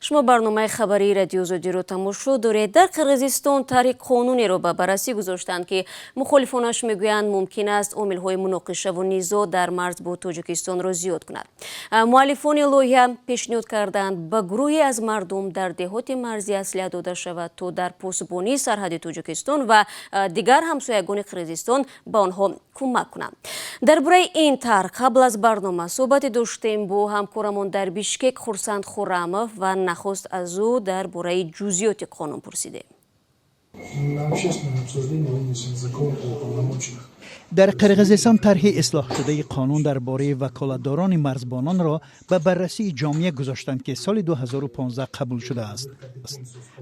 شما برنامه خبری رادیو آزادی رو تماشا دارید. در قرغیزستان طرح قانونی رو به بررسی گذاشتند که مخالفانش میگویند ممکن است عامل‌های مناقشه و نزاع در مرز با تاجیکستان را زیاد کند. مؤلفان لویحه پیشنهاد کردند به گروهی از مردم در دهاتی مرزی اصلیحه داده شود تا در посбонии سرحدی تاجیکستان و دیگر ҳамсоягони قرغیزستان به آنها کمک کنند. درباره این طرح قبل از برنامه صحبت داشتیم با همکارمان در بیشکک خورسند خورمов و نخست از او درباره جزئیات قانون پرسیدیم. در قرغیزستان طرح اصلاح شده قانون درباره وکالتداران مرزبانان را به بررسی جامعه گذاشتند که سال 2015 قبول شده است.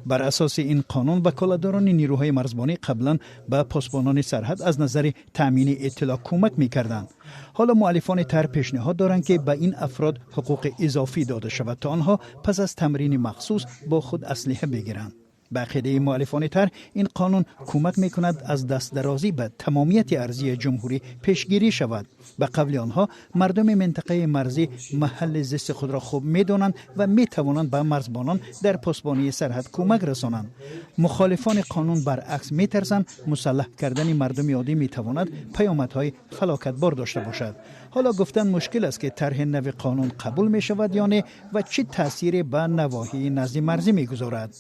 بر اساس این قانون وکالتداران نیروهای مرزبانی قبلا به پاسبانان سرحد از نظر تامین اطلاع کمک می‌کردند. حالا مؤلفان طرح پیشنهاد دارند که به این افراد حقوق اضافی داده شود تا آنها پس از تمرین مخصوص با خود اسلحه بگیرند. به عقیده مؤلفان طرح این قانون کمک می‌کند از دست درازی به تمامیت ارضی جمهوری پیشگیری شود. به قول آنها مردم منطقه مرزی محل زیست خود را خوب می‌دانند و می‌توانند به مرزبانان در посбонии سرحد کمک رسانند. مخالفان قانون برعکس می‌ترسند مسلح کردن مردم عادی می‌تواند پیامدهای فلاکتبار داشته باشد. حالا گفتن مشکل است که طرح نو قانون قبول می‌شود یا نه و چه تأثیری به نواحی نزدیمرزی می‌گذارد.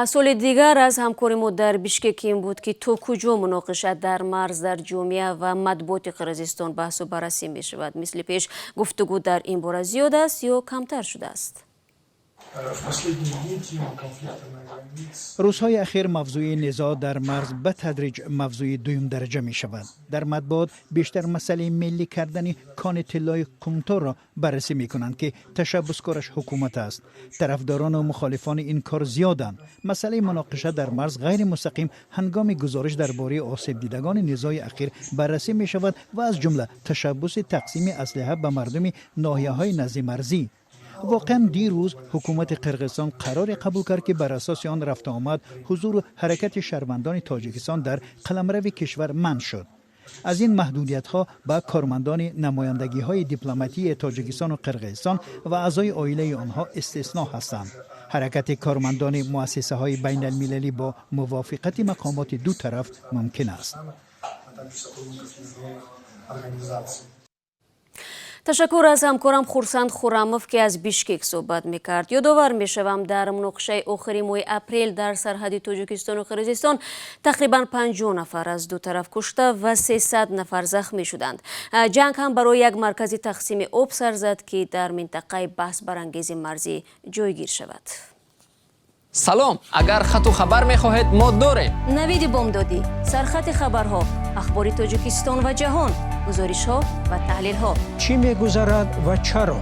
سال دیگر از همکاری ما در بیشکک این بود که تا کجا مناقشه در مرز در جامعه و مطبوعات قرغیزستان بحث و بررسی می شود. مثل پیش گفتگو در این باره زیاد است یا کمتر شده است؟ روزهای اخیر موضوع نزاع در مرز به تدریج موضوع دوم درجه می شود. در مطبوعات بیشتر مسئله ملی کردن کان طلای قمتار را بررسی می کنند که تشبثکارش حکومت است. طرفداران و مخالفان این کار زیادند. مسئله مناقشه در مرز غیر مستقیم هنگام گزارش درباره آسیب دیدگان نزاع اخیر بررسی می شود و از جمله تشبث تقسیم اسلحه به مردم ناحیه‌های نزدیمرزی. واقعا دیروز حکومت قرغیزستان قرار قبول کرد که بر اساس آن رفت آمد حضور حرکت شهروندان تاجیکستان در قلمرو کشور منع شد. از این محدودیت ها به کارمندان نمایندگی های دیپلماتی تاجیکستان و قرغیزستان و اعضای عائله آنها استثنا هستند. حرکت کارمندان مؤسسه های بین المللی با موافقت مقامات دو طرف ممکن است. تشکر از همکارم خورسند خورمов که از بیشکک صحبت میکرد. یادآور میشوم در مناقشه آخر ماه اپریل در سرحدی تاجیکستان و قرغیزستان تقریبا 50 نفر از دو طرف کشته و 300 نفر زخمی شدند. جنگ هم برای یک مرکز تقسیم آب سر زد که در منطقه بحث برانگیز مرزی جایگیر شود. سلام، اگر خط و خبر میخواهید ما داریم. نوید بامدادی، سرخط خبرها، اخبار تاجیکستان و جهان، گزارش ها و تحلیل ها. چی میگذرد و چرا؟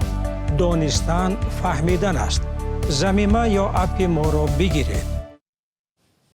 دانستن فهمیدن است. ضمیمه یا اپ ما را بگیرید.